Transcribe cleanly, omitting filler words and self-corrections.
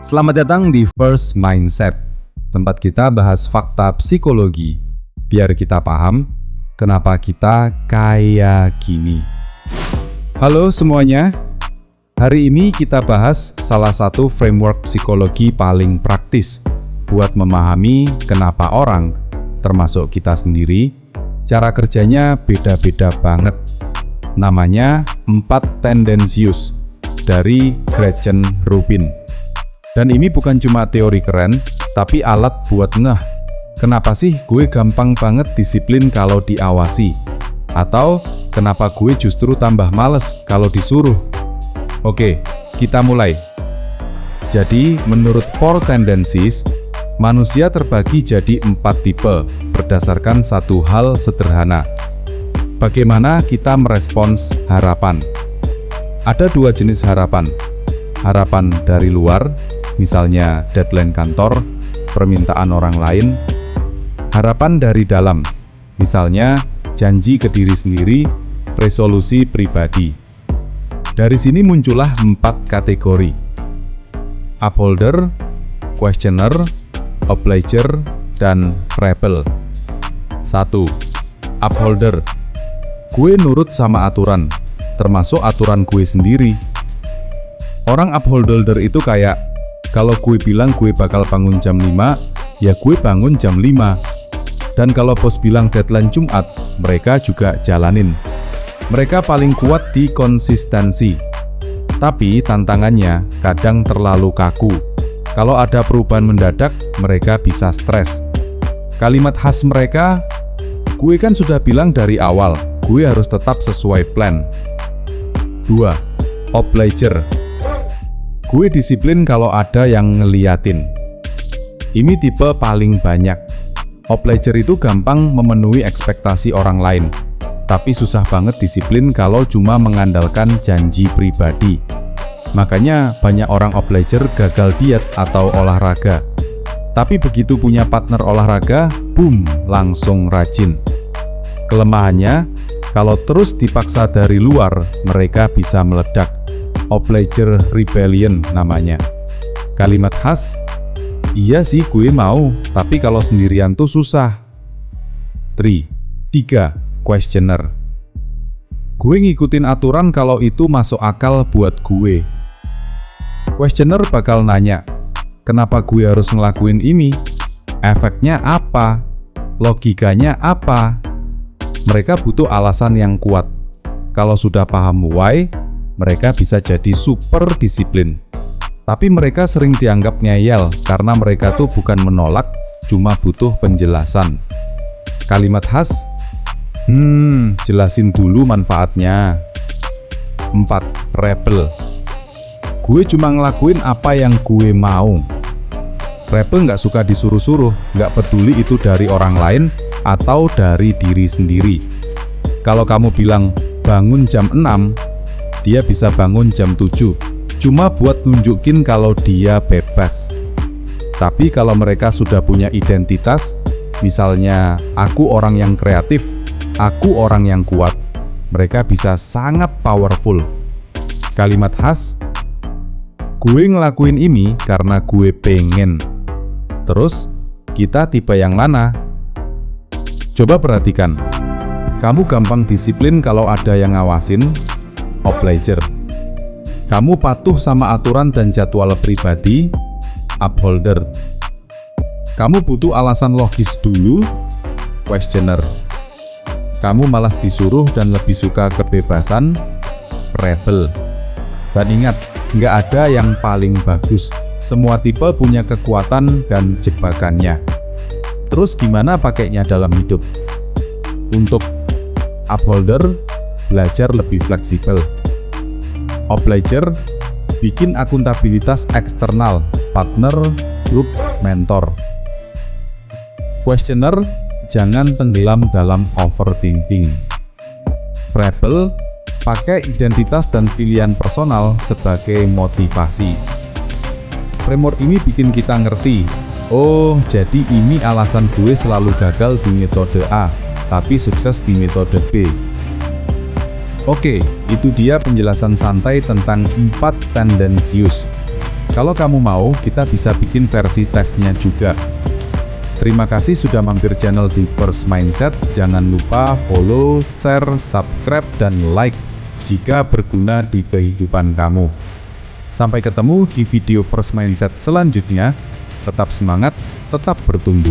Selamat datang di First Mindset, tempat kita bahas fakta psikologi, biar kita paham kenapa kita kayak gini. Halo semuanya, hari ini kita bahas salah satu framework psikologi paling praktis buat memahami kenapa orang, termasuk kita sendiri, cara kerjanya beda-beda banget. Namanya 4 Tendensius dari Gretchen Rubin. Dan ini bukan cuma teori keren, tapi alat buat kenapa sih gue gampang banget disiplin kalau diawasi? Atau kenapa gue justru tambah males kalau disuruh? Oke, kita mulai. Jadi, menurut 4 Tendencies, manusia terbagi jadi 4 tipe berdasarkan satu hal sederhana. Bagaimana kita merespons harapan? Ada 2 jenis harapan. Harapan dari luar, misalnya deadline kantor, permintaan orang lain. Harapan dari dalam, misalnya janji ke diri sendiri, resolusi pribadi. Dari sini muncullah 4 kategori: upholder, questioner, obliger, dan rebel. 1. Upholder. Gue nurut sama aturan, termasuk aturan gue sendiri. Orang upholder itu kayak, kalau gue bilang gue bakal bangun jam 5, ya gue bangun jam 5. Dan kalau bos bilang deadline Jumat, mereka juga jalanin. Mereka paling kuat di konsistensi. Tapi tantangannya kadang terlalu kaku. Kalau ada perubahan mendadak, mereka bisa stres. Kalimat khas mereka, gue kan sudah bilang dari awal, gue harus tetap sesuai plan. 2. Obliger. Gue disiplin kalau ada yang ngeliatin. Ini tipe paling banyak. Obliger itu gampang memenuhi ekspektasi orang lain, tapi susah banget disiplin kalau cuma mengandalkan janji pribadi. Makanya banyak orang obliger gagal diet atau olahraga. Tapi begitu punya partner olahraga, boom, langsung rajin. Kelemahannya, kalau terus dipaksa dari luar, mereka bisa meledak. Obliger rebellion namanya. Kalimat khas, iya sih gue mau, tapi kalau sendirian tuh susah. 3. Questioner. Gue ngikutin aturan kalau itu masuk akal buat gue. Questioner bakal nanya, kenapa gue harus ngelakuin ini? Efeknya apa? Logikanya apa? Mereka butuh alasan yang kuat. Kalau sudah paham why, mereka bisa jadi super disiplin. Tapi mereka sering dianggap ngeyel karena mereka tuh bukan menolak, cuma butuh penjelasan. Kalimat khas, jelasin dulu manfaatnya. 4. Rebel. Gue cuma ngelakuin apa yang gue mau. Rebel nggak suka disuruh-suruh, nggak peduli itu dari orang lain atau dari diri sendiri. Kalau kamu bilang bangun jam 6, dia bisa bangun jam 7, cuma buat nunjukin kalau dia bebas. Tapi kalau mereka sudah punya identitas, misalnya aku orang yang kreatif, aku orang yang kuat, mereka bisa sangat powerful. Kalimat khas, gue ngelakuin ini karena gue pengen. Terus, kita tipe yang mana? Coba perhatikan, kamu gampang disiplin kalau ada yang ngawasin. Obliger. Kamu patuh sama aturan dan jadwal pribadi. Upholder. Kamu butuh alasan logis dulu. Questioner. Kamu malas disuruh dan lebih suka kebebasan. Rebel. Dan ingat, nggak ada yang paling bagus. Semua tipe punya kekuatan dan jebakannya. Terus gimana pakainya dalam hidup? Untuk upholder, belajar lebih fleksibel. Obliger, bikin akuntabilitas eksternal, partner, grup, mentor. Questioner, jangan tenggelam dalam overthinking. Rebel, pakai identitas dan pilihan personal sebagai motivasi. Framework ini bikin kita ngerti, oh jadi ini alasan gue selalu gagal di metode A, tapi sukses di metode B. Oke, itu dia penjelasan santai tentang 4 Tendensius. Kalau kamu mau, kita bisa bikin versi tesnya juga. Terima kasih sudah mampir channel The First Mindset. Jangan lupa follow, share, subscribe, dan like jika berguna di kehidupan kamu. Sampai ketemu di video First Mindset selanjutnya. Tetap semangat, tetap bertumbuh.